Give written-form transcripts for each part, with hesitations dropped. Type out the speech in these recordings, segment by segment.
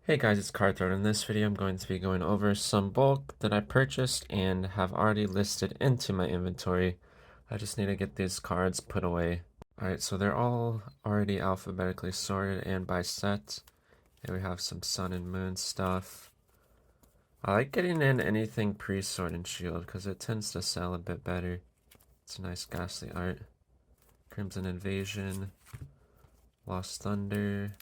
Hey guys, it's Cardthroat. In this video, I'm going to be going over some bulk that I purchased and have already listed into my inventory. I just need to get these cards put away. Alright, so they're all already alphabetically sorted and by set. Here we have some Sun and Moon stuff. I like getting in anything pre-Sword and Shield because it tends to sell a bit better. It's a nice ghastly art. Crimson Invasion, Lost Thunder.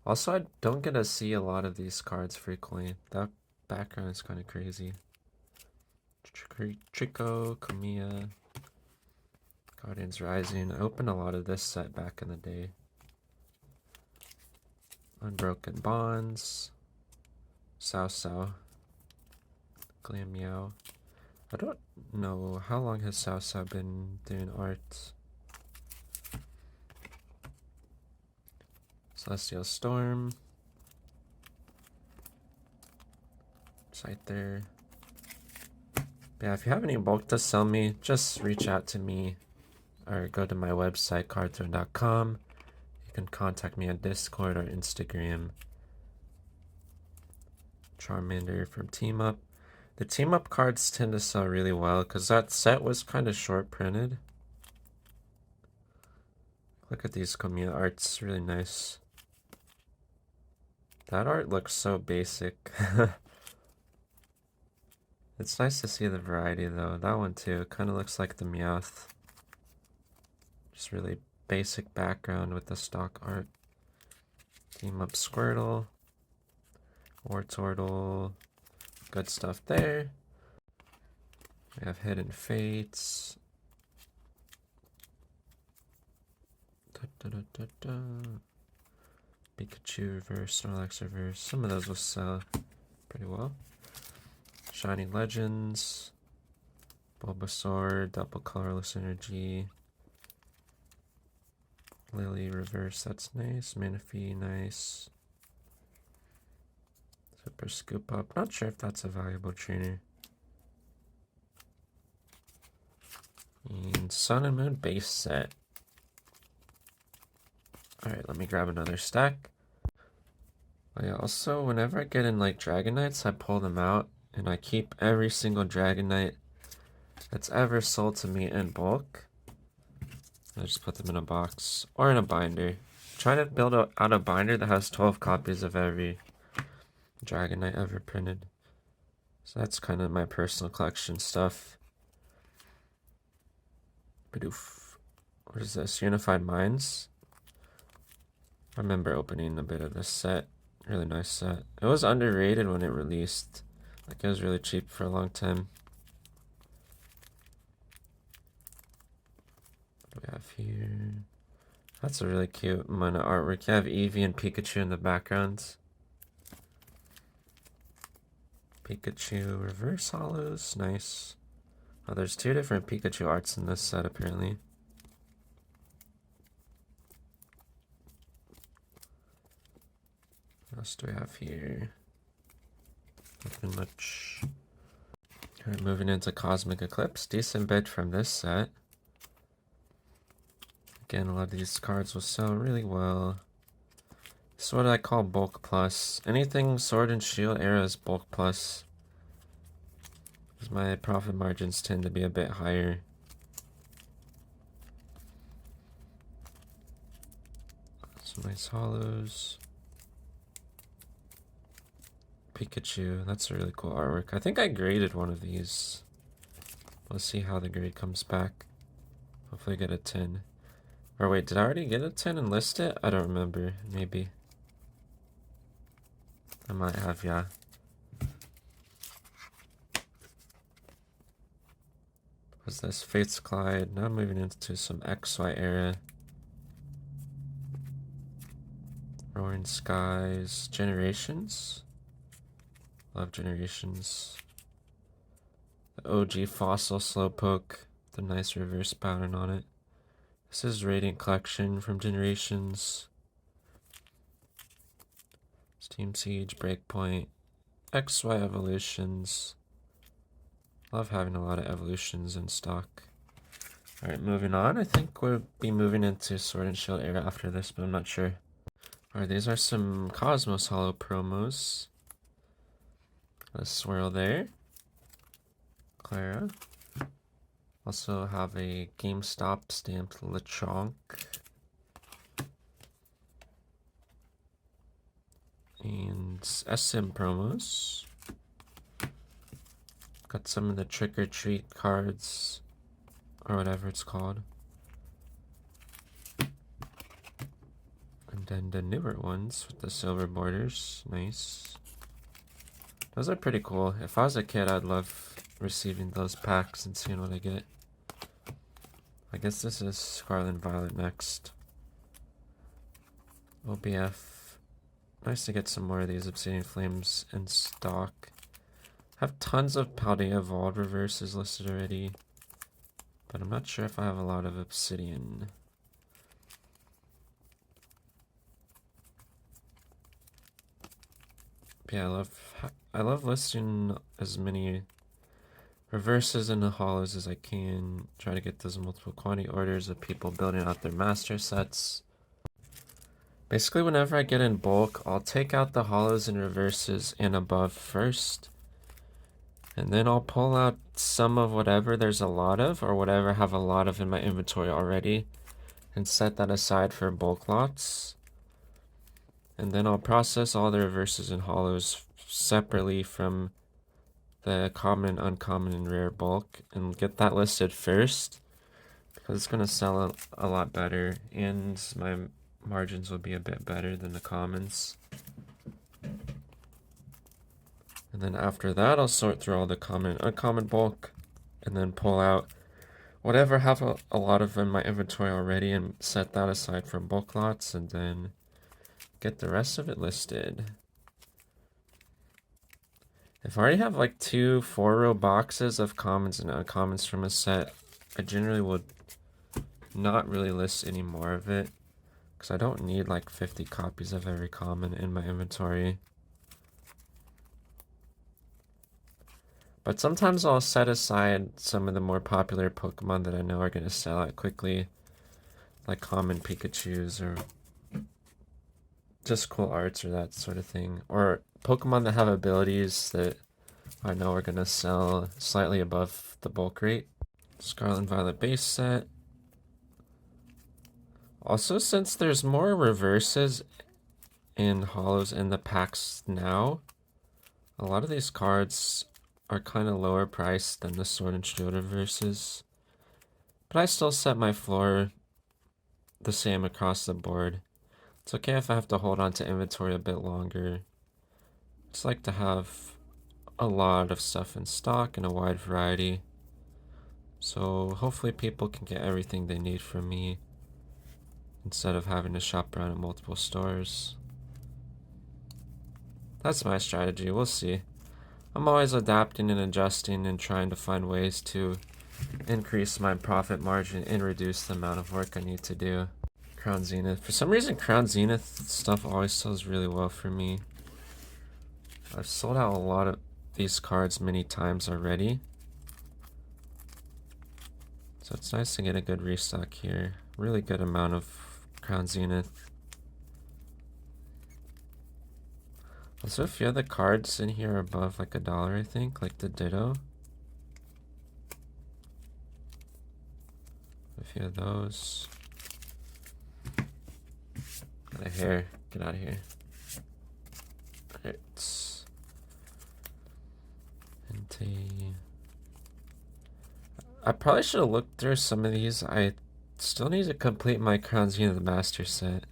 Also, I don't get to see a lot of these cards frequently. That background is kind of crazy. Trico, Kamiya, Guardians Rising. I opened a lot of this set back in the day. Unbroken Bonds, Sao Sao, Glam Meow. I don't know how long has Sao Sao been doing art. Celestial Storm. Scyther. Yeah, if you have any bulk to sell me, just reach out to me or go to my website, cardthroat.com. You can contact me on Discord or Instagram. Charmander from Team Up. The Team Up cards tend to sell really well because that set was kind of short printed. Look at these Kamiya arts, really nice. That art looks so basic. It's nice to see the variety though. That one too, kind of looks like the Meowth. Just really basic background with the stock art. Team Up Squirtle. Wartortle. Good stuff there. We have Hidden Fates. Pikachu reverse, Snorlax reverse. Some of those will sell pretty well. Shiny Legends. Bulbasaur, double colorless energy. Lily reverse, that's nice. Manaphy, nice. Super Scoop Up. Not sure if that's a valuable trainer. And Sun and Moon base set. Alright, let me grab another stack. Oh yeah, also, whenever I get in like Dragonites, I pull them out and I keep every single Dragonite that's ever sold to me in bulk. I just put them in a box or in a binder. Try to build out a binder that has 12 copies of every Dragonite ever printed. So that's kind of my personal collection stuff. Bidoof. What is this? Unified Minds? I remember opening a bit of this set. Really nice set. It was underrated when it released. Like, it was really cheap for a long time. What do we have here? That's a really cute Mana artwork. You have Eevee and Pikachu in the background. Pikachu reverse hollows. Nice. Oh, there's two different Pikachu arts in this set, apparently. What else do we have here? Nothing much. Alright, moving into Cosmic Eclipse. Decent bid from this set. Again, a lot of these cards will sell really well. This is what I call bulk plus. Anything Sword and Shield era is bulk plus. Because my profit margins tend to be a bit higher. Some nice hollows. Pikachu, that's a really cool artwork. I think I graded one of these. Let's see how the grade comes back. Hopefully I get a 10. Or wait, did I already get a 10 and list it? I don't remember. Maybe. I might have, yeah. What's this? Fates Collide. Now I'm moving into some XY era. Roaring Skies. Generations. Love Generations. The OG Fossil Slowpoke. The nice reverse pattern on it. This is Radiant Collection from Generations. Steam Siege, Breakpoint, XY Evolutions. Love having a lot of evolutions in stock. Alright, moving on. I think we'll be moving into Sword and Shield era after this, but I'm not sure. Alright, these are some Cosmos Holo promos. A swirl there. Clara. Also have a GameStop stamped Lechonk. And SM promos. Got some of the Trick or Treat cards, or whatever it's called. And then the newer ones with the silver borders. Nice. Those are pretty cool. If I was a kid, I'd love receiving those packs and seeing what I get. I guess this is Scarlet and Violet next. OBF. Nice to get some more of these Obsidian Flames in stock. Have tons of Paldea Evolved reverses listed already, but I'm not sure if I have a lot of Obsidian. But yeah, I love listing as many reverses and the holos as I can. Try to get those multiple quantity orders of people building out their master sets. Basically, whenever I get in bulk, I'll take out the holos and reverses and above first. And then I'll pull out some of whatever there's a lot of, or whatever I have a lot of in my inventory already, and set that aside for bulk lots. And then I'll process all the reverses and holos separately from the common, uncommon, and rare bulk, and get that listed first, because it's going to sell a lot better, and my margins will be a bit better than the commons. And then after that, I'll sort through all the common and uncommon bulk, and then pull out whatever I have a lot of in my inventory already, and set that aside for bulk lots, and then get the rest of it listed. If I already have like 2 4-row boxes of commons and uncommons from a set, I generally would not really list any more of it, because I don't need like 50 copies of every common in my inventory. But sometimes I'll set aside some of the more popular Pokemon that I know are going to sell out quickly, like common Pikachus, or just cool arts, or that sort of thing. Or Pokemon that have abilities that I know are going to sell slightly above the bulk rate. Scarlet and Violet base set. Also, since there's more reverses and holos in the packs now, a lot of these cards are kind of lower priced than the Sword and Shield reverses. But I still set my floor the same across the board. It's okay if I have to hold on to inventory a bit longer. I just like to have a lot of stuff in stock and a wide variety. So hopefully people can get everything they need from me, instead of having to shop around at multiple stores. That's my strategy, we'll see. I'm always adapting and adjusting and trying to find ways to increase my profit margin and reduce the amount of work I need to do. Crown Zenith. For some reason, Crown Zenith stuff always sells really well for me. I've sold out a lot of these cards many times already, so it's nice to get a good restock here. Really good amount of Crown Zenith. Also, a few of the cards in here are above like $1, I think, like the Ditto. A few of those. Got a hair. Get out of here. Alright. I probably should have looked through some of these. I still need to complete my Crown Zenith Master set.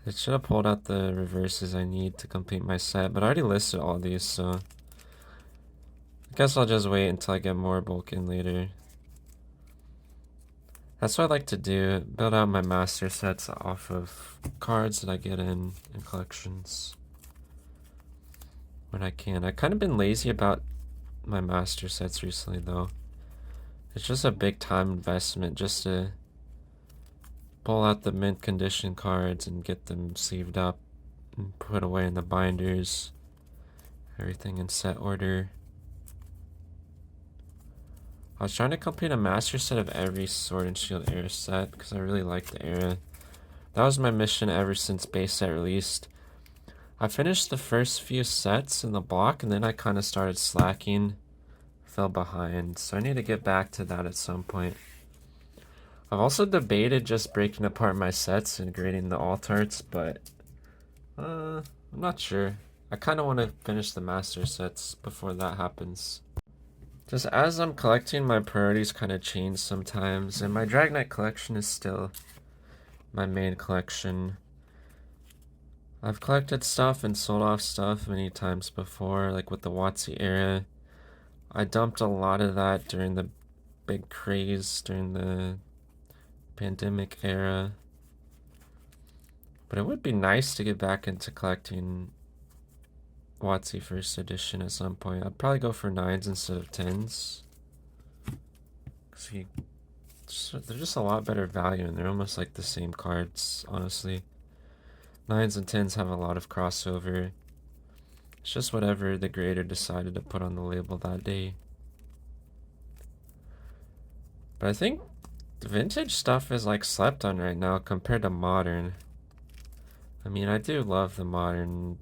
I should have pulled out the reverses I need to complete my set, but I already listed all these, so I guess I'll just wait until I get more bulk in later. That's what I like to do, build out my master sets off of cards that I get in collections when I can. I've kind of been lazy about my master sets recently, though. It's just a big time investment just to pull out the mint condition cards and get them sleeved up and put away in the binders. Everything in set order. I was trying to complete a master set of every Sword and Shield era set because I really like the era. That was my mission ever since base set released. I finished the first few sets in the block, and then I kind of started slacking, fell behind, so I need to get back to that at some point. I've also debated just breaking apart my sets and grading the alt arts, but I'm not sure. I kind of want to finish the master sets before that happens. Just as I'm collecting, my priorities kind of change sometimes, and my Drag Knight collection is still my main collection. I've collected stuff and sold off stuff many times before, like with the WotC era. I dumped a lot of that during the big craze during the pandemic era. But it would be nice to get back into collecting WotC first edition at some point. I'd probably go for 9s instead of 10s. Because they're just a lot better value, and they're almost like the same cards, honestly. 9s and 10s have a lot of crossover. It's just whatever the grader decided to put on the label that day. But I think the vintage stuff is like slept on right now compared to modern. I mean, I do love the modern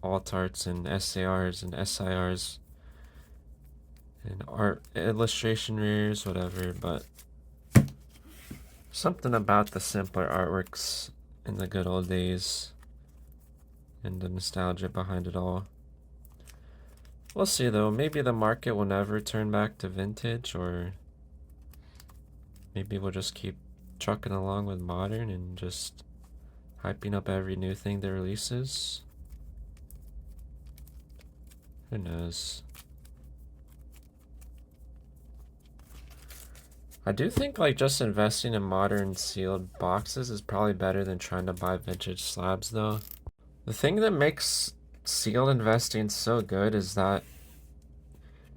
alt arts and SARs and SIRs and art illustration rares, whatever, but something about the simpler artworks in the good old days and the nostalgia behind it all. We'll see though, maybe the market will never turn back to vintage, or maybe we'll just keep trucking along with modern and just hyping up every new thing that releases. Who knows? I do think like just investing in modern sealed boxes is probably better than trying to buy vintage slabs though. The thing that makes sealed investing so good is that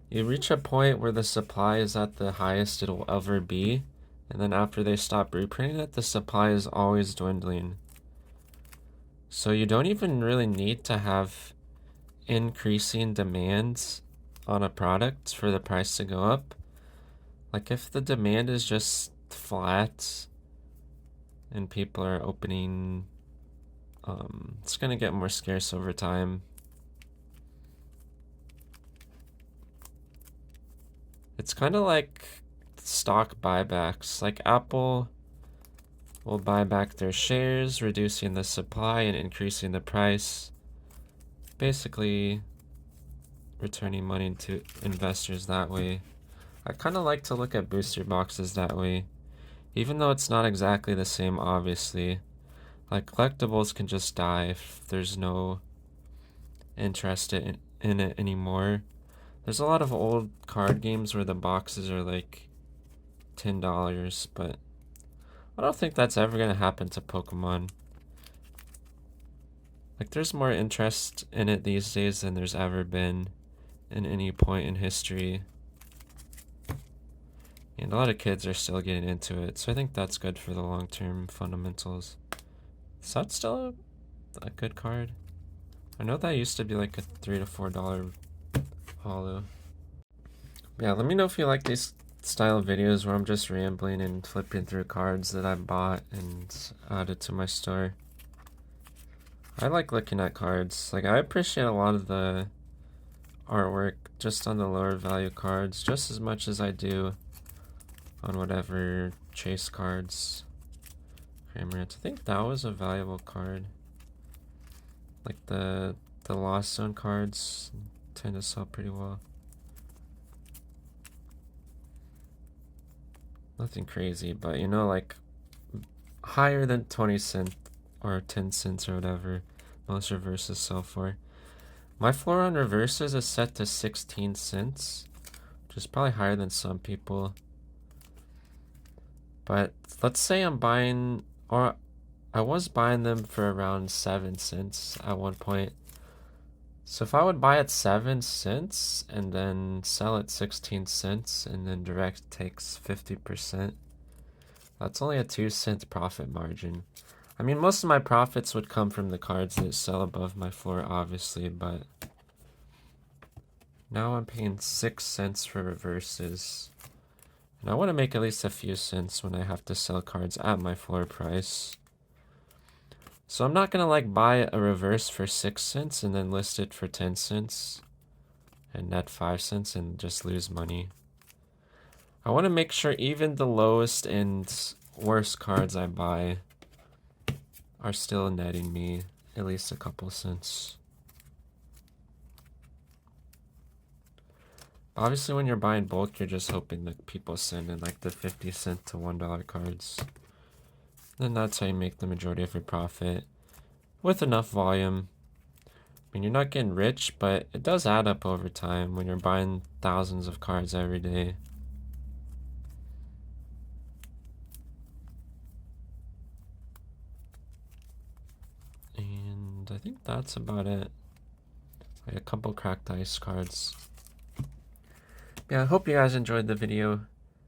you reach a point where the supply is at the highest it'll ever be, and then after they stop reprinting it, the supply is always dwindling. So you don't even really need to have increasing demands on a product for the price to go up. Like if the demand is just flat and people are opening, it's gonna get more scarce over time. It's kind of like stock buybacks. Like Apple will buy back their shares, reducing the supply and increasing the price. Basically returning money to investors that way. I kind of like to look at booster boxes that way, even though it's not exactly the same, obviously. Like collectibles can just die if there's no interest in it anymore. There's a lot of old card games where the boxes are like $10, but I don't think that's ever gonna happen to Pokemon. Like there's more interest in it these days than there's ever been in any point in history. And a lot of kids are still getting into it, so I think that's good for the long-term fundamentals. Is that still a good card? I know that used to be like a $3 to $4 holo. Yeah, let me know if you like these style of videos where I'm just rambling and flipping through cards that I bought and added to my store. I like looking at cards. Like I appreciate a lot of the artwork just on the lower value cards just as much as I do on whatever chase cards. Cramorant. I think that was a valuable card. Like the Lost Zone cards tend to sell pretty well. Nothing crazy, but you know, like higher than 20 cents or 10 cents or whatever most reverses sell for. My floor on reverses is set to 16 cents, which is probably higher than some people. But let's say I'm buying, or I was buying them for around 7 cents at one point. So if I would buy at 7 cents and then sell at 16 cents and then direct takes 50%, that's only a 2-cent profit margin. I mean, most of my profits would come from the cards that sell above my floor, obviously, but now I'm paying 6 cents for reverses. And I want to make at least a few cents when I have to sell cards at my floor price. So I'm not gonna like buy a reverse for 6 cents and then list it for 10 cents and net 5 cents and just lose money. I want to make sure even the lowest and worst cards I buy are still netting me at least a couple cents. Obviously, when you're buying bulk, you're just hoping that people send in like the 50-cent to $1 cards. Then that's how you make the majority of your profit with enough volume. I mean, you're not getting rich, but it does add up over time when you're buying thousands of cards every day. And I think that's about it. Like a couple cracked ice cards. Yeah, I hope you guys enjoyed the video.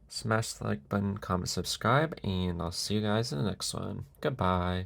Smash the like button, comment, subscribe, and I'll see you guys in the next one. Goodbye.